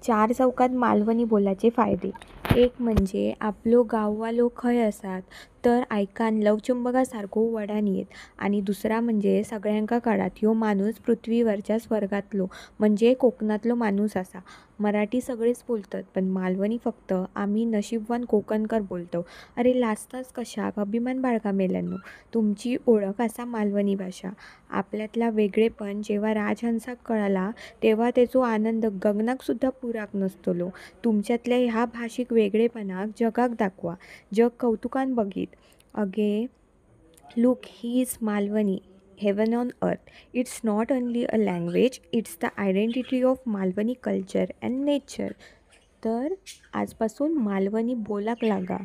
चार चौकात मालवणी बोलाचे फायदे. एक म्हणजे आपलो गाववालो खंय आसात तर आयकान लवचुंबका सारखो वडान येत. आणि दुसरा म्हणजे सगळ्यांका कळात ह्यो माणूस पृथ्वीवरच्या स्वर्गातलो म्हणजे कोकणातलो माणूस असा. मराठी सगळेच बोलतात पण मालवणी फक्त आम्ही नशीबवान कोकणकर बोलतो. अरे लाजताच कशाक, अभिमान बाळगा मेल्यांनो. तुमची ओळख असा मालवणी भाषा. आपल्यातला वेगळेपण जेव्हा राजहंसाक कळाला तेव्हा त्याचो आनंद गगनाक सुद्धा पुराक नसतलो. तुमच्यातल्या ह्या भाषिक वेगळेपणाक जगाक दाखवा. जग कौतुकान बघीत. अगे look he is Malvani, heaven on earth. It's not only a language, it's the identity of Malvani culture and nature. तर आजपासून मालवणी बोलाक लागा.